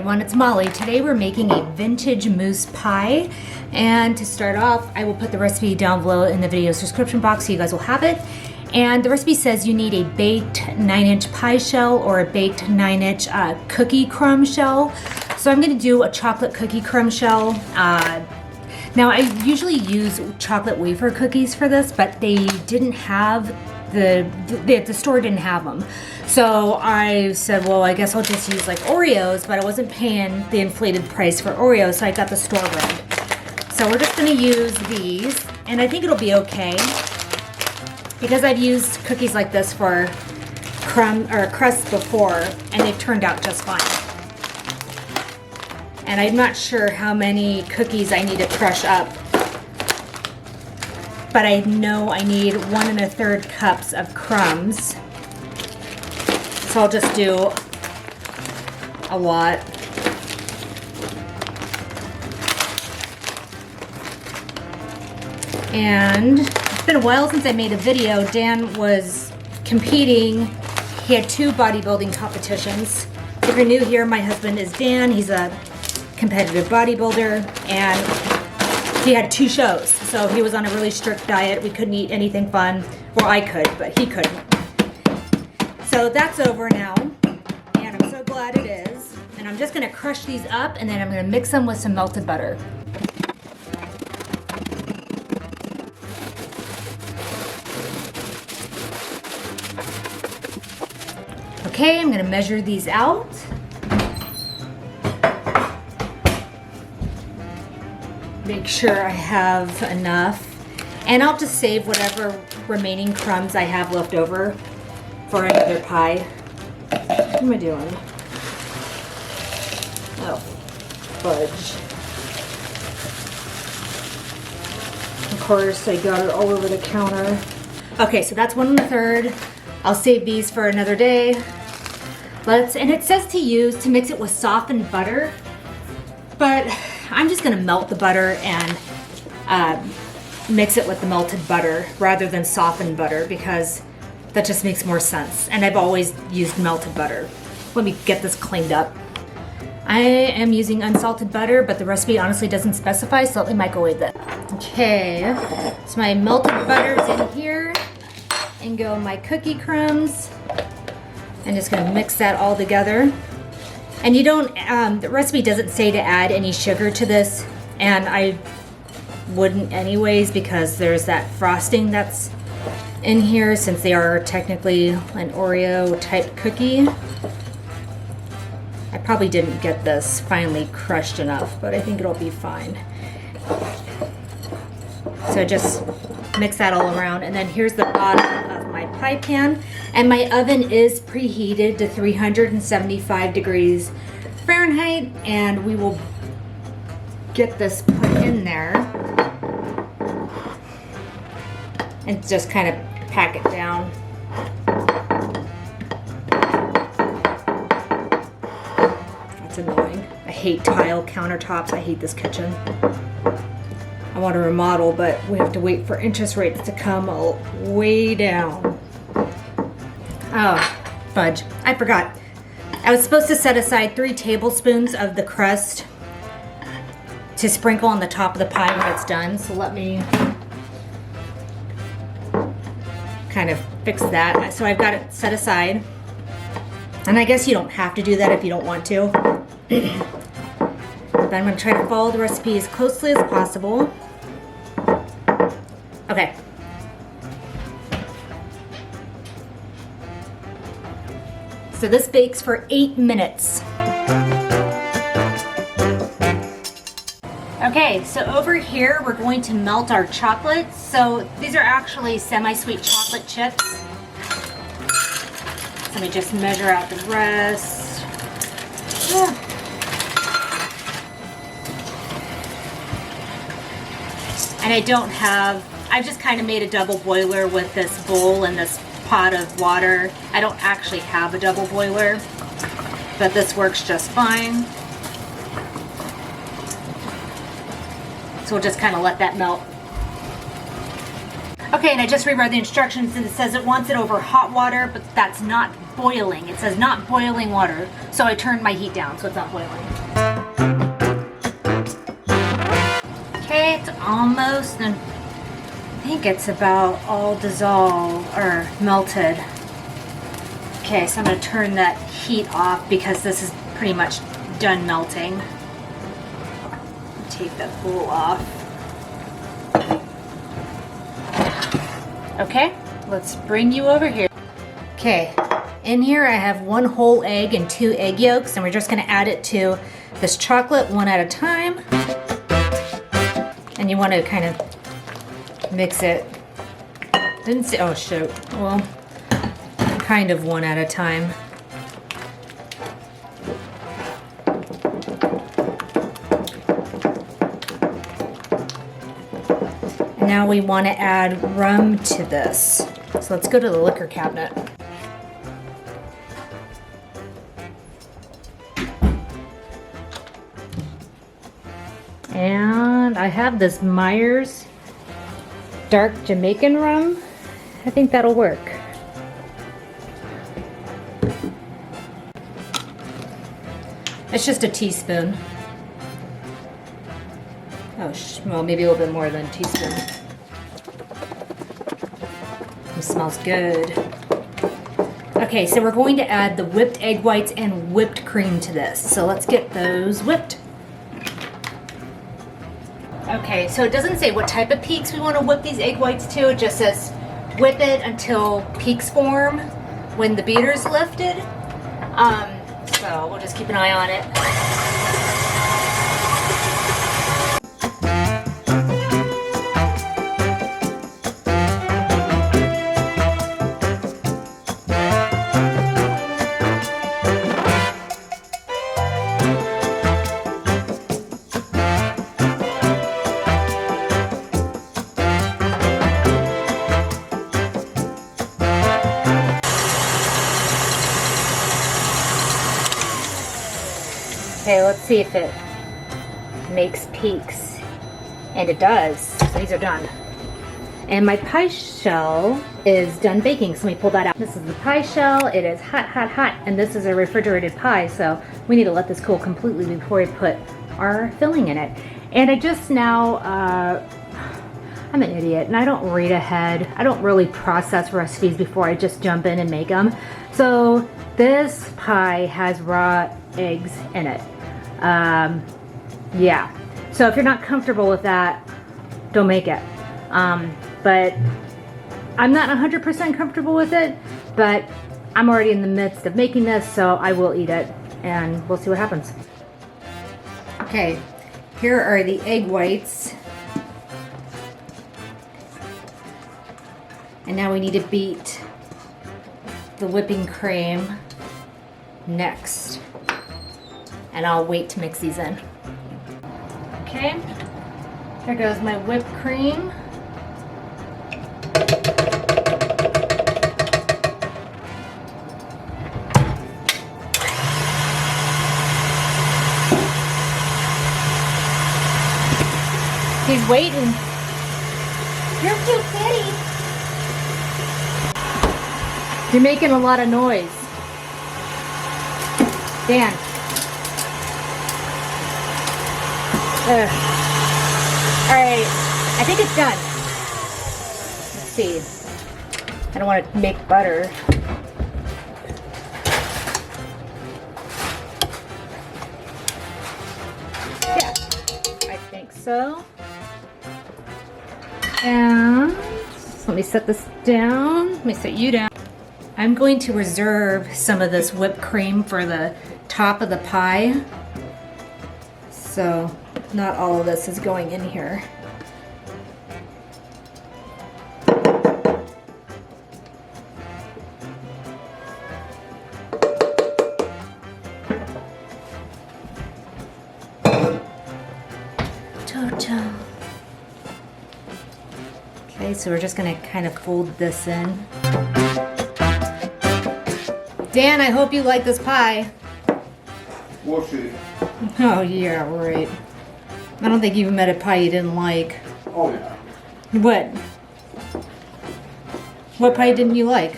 everyone, it's Molly. Today we're making a vintage mousse pie, and to start off I will put the recipe down below in the video's description box so you guys will have it. And the recipe says you need a baked 9-inch pie shell or a baked 9-inch cookie crumb shell. So I'm going to do a chocolate cookie crumb shell. Now I usually use chocolate wafer cookies for this, but they didn't have the store didn't have them. So I said, well, I guess I'll just use like Oreos, but I wasn't paying the inflated price for Oreos, so I got the store brand. So we're just gonna use these, and I think it'll be okay because I've used cookies like this for crust before, and they've turned out just fine. And I'm not sure how many cookies I need to crush up, but I know I need 1 1/3 cups of crumbs. So I'll just do a lot. And it's been a while since I made a video. Dan was competing. He had 2 bodybuilding competitions. If you're new here, my husband is Dan. He's a competitive bodybuilder, and he had 2 shows. So he was on a really strict diet. We couldn't eat anything fun. Well, I could, but he couldn't. So that's over now, and I'm so glad it is. And I'm just gonna crush these up, and then I'm gonna mix them with some melted butter. Okay, I'm gonna measure these out. Make sure I have enough, and I'll just save whatever remaining crumbs I have left over for another pie. What am I doing? Oh, fudge. Of course, I got it all over the counter. Okay, so that's 1 1/3. I'll save these for another day. And it says to mix it with softened butter, but I'm just gonna melt the butter and mix it with the melted butter rather than softened butter, because that just makes more sense. And I've always used melted butter. Let me get this cleaned up. I am using unsalted butter, but the recipe honestly doesn't specify, so let me microwave that. Okay, so my melted butter's in here, and go my cookie crumbs. I'm just gonna mix that all together. And you don't, the recipe doesn't say to add any sugar to this, and I wouldn't anyways, because there's that frosting that's in here, since they are technically an Oreo type cookie. I probably didn't get this finely crushed enough, but I think it'll be fine. So just mix that all around, and then here's the bottom of my pie pan, and my oven is preheated to 375 degrees Fahrenheit, and we will get this put in there and just kind of pack it down. That's annoying. I hate tile countertops. I hate this kitchen. I want to remodel, but we have to wait for interest rates to come way down. Oh, fudge. I forgot. I was supposed to set aside 3 tablespoons of the crust to sprinkle on the top of the pie when it's done. So let me kind of fix that. So I've got it set aside. And I guess you don't have to do that if you don't want to. But I'm going to try to follow the recipe as closely as possible. Okay. So this bakes for 8 minutes. Okay, so over here we're going to melt our chocolates. So these are actually semi-sweet chocolate chips. Let me just measure out the rest. And I've just kind of made a double boiler with this bowl and this pot of water. I don't actually have a double boiler, but this works just fine. So we'll just kind of let that melt. Okay, and I just reread the instructions, and it says it wants it over hot water, but that's not boiling. It says not boiling water. So I turned my heat down so it's not boiling. Okay, it's almost, and I think it's about all dissolved or melted. Okay, so I'm going to turn that heat off because this is pretty much done melting. Take that bowl off. Okay, let's bring you over here. Okay, in here I have 1 whole egg and 2 egg yolks, and we're just gonna add it to this chocolate one at a time. And you want to kind of mix it. Didn't say, oh shoot, well, kind of one at a time. And now we want to add rum to this. So let's go to the liquor cabinet. And I have this Myers dark Jamaican rum. I think that'll work. It's just a teaspoon. Oh, well, maybe a little bit more than a teaspoon. It smells good. Okay, so we're going to add the whipped egg whites and whipped cream to this. So let's get those whipped. Okay, so it doesn't say what type of peaks we want to whip these egg whites to. It just says whip it until peaks form when the beater's lifted. So we'll just keep an eye on it. Okay, let's see if it makes peaks. And it does. So these are done. And my pie shell is done baking, so let me pull that out. This is the pie shell. It is hot, hot, hot. And this is a refrigerated pie, so we need to let this cool completely before we put our filling in it. And I just now, I'm an idiot, and I don't read ahead. I don't really process recipes before I just jump in and make them. So this pie has raw eggs in it. Yeah, so if you're not comfortable with that, don't make it. But I'm not 100% comfortable with it, but I'm already in the midst of making this, so I will eat it, and we'll see what happens. Okay, here are the egg whites. And now we need to beat the whipping cream next. And I'll wait to mix these in. Okay, here goes my whipped cream. He's waiting. You're cute kitty. You're making a lot of noise. Dan. Alright, I think it's done. Let's see. I don't want to make butter. Yeah, I think so. And let me set this down. Let me set you down. I'm going to reserve some of this whipped cream for the top of the pie. So not all of this is going in here. Toto. Okay, so we're just gonna kind of fold this in. Dan, I hope you like this pie. We'll see. Oh yeah, right. I don't think you've met a pie you didn't like. Oh yeah. What? What pie didn't you like?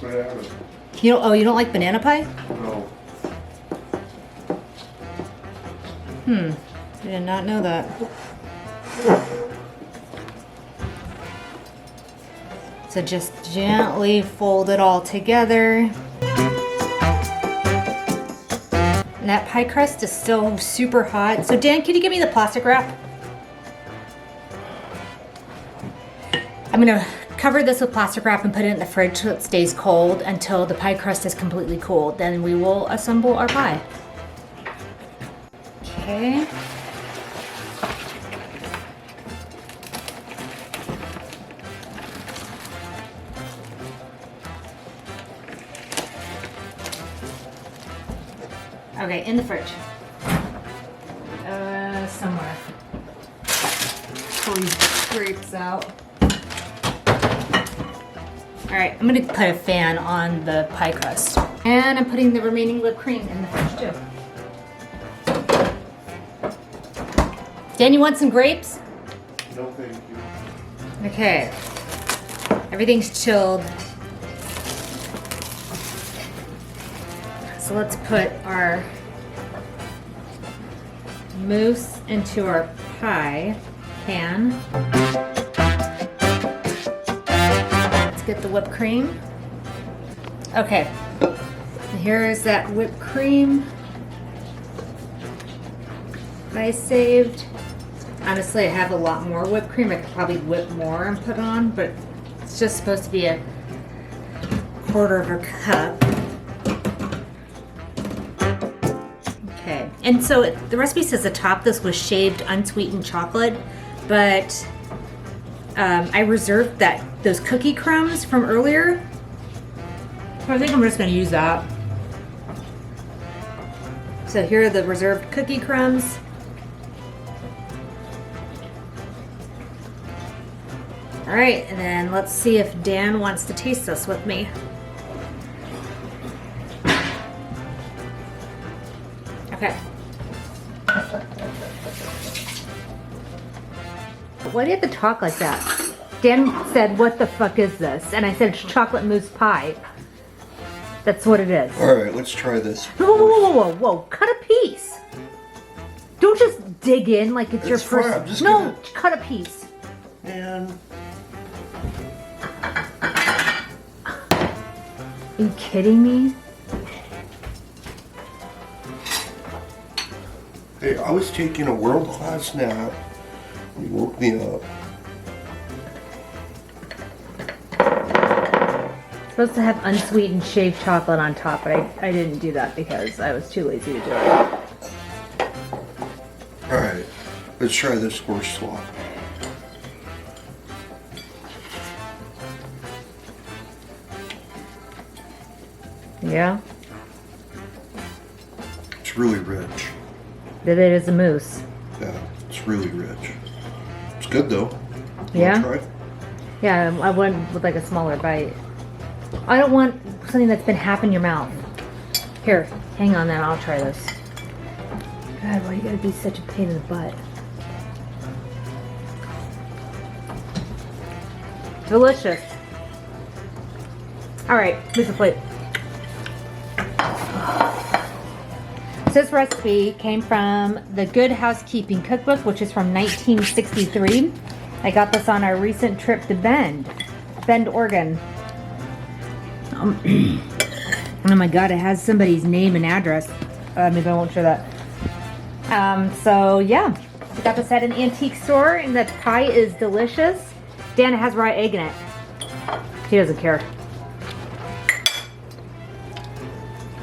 Banana. You don't like banana pie? No. I did not know that. So just gently fold it all together. And that pie crust is still super hot. So Dan, can you give me the plastic wrap? I'm gonna cover this with plastic wrap and put it in the fridge so it stays cold until the pie crust is completely cooled. Then we will assemble our pie. Okay. Okay, in the fridge. Somewhere. Pull these grapes out. Alright, I'm gonna put a fan on the pie crust. And I'm putting the remaining whipped cream in the fridge too. Dan, you want some grapes? No, thank you. Okay. Everything's chilled. So let's put our mousse into our pie pan. Let's get the whipped cream. Okay, here's that whipped cream I saved. Honestly, I have a lot more whipped cream. I could probably whip more and put on, but it's just supposed to be a quarter of a cup. Okay, and so the recipe says to top this with shaved unsweetened chocolate, but I reserved those cookie crumbs from earlier, so I think I'm just going to use that. So here are the reserved cookie crumbs. All right, and then let's see if Dan wants to taste this with me. Okay. Why do you have to talk like that? Dan said, "What the fuck is this?" And I said, "It's chocolate mousse pie." That's what it is. All right, let's try this. Whoa. Cut a piece. Don't just dig in like it's your It's fine, first. I'm just No, gonna- cut a piece. And Are you kidding me? hey, I was taking a world-class nap. You woke me up. Supposed to have unsweetened shaved chocolate on top, but I didn't do that because I was too lazy to do it. All right, let's try this horse swap. Yeah, It's really rich. that it is a mousse. Yeah, it's really rich. It's good though. You Yeah? wanna try? Yeah, I went with like a smaller bite. I don't want something that's been half in your mouth. Here, hang on then, I'll try this. God, why you gotta be such a pain in the butt? Delicious. All right, here's the plate. This recipe came from the Good Housekeeping Cookbook, which is from 1963. I got this on our recent trip to Bend, Oregon. Oh my God, it has somebody's name and address. Maybe I won't show that. So yeah, I got this at an antique store, and the pie is delicious. Dan, it has raw egg in it. He doesn't care.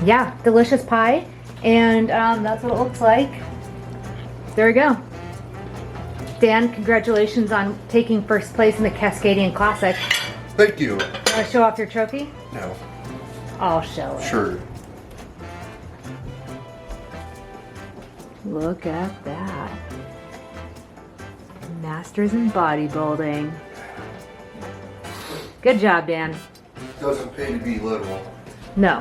Yeah, delicious pie. And that's what it looks like. There we go. Dan, congratulations on taking first place in the Cascadian Classic. Thank you. Want to show off your trophy? No. I'll show it. Sure. Look at that. Masters in bodybuilding. Good job, Dan. Doesn't pay to be little. No.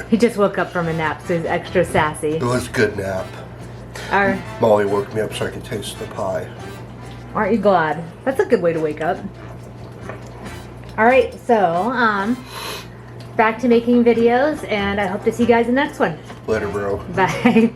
He just woke up from a nap, so he's extra sassy. It was a good nap. Are, Molly woke me up so I could taste the pie. aren't you glad? That's a good way to wake up. All right, so back to making videos, and I hope to see you guys in the next one. Later, bro. Bye.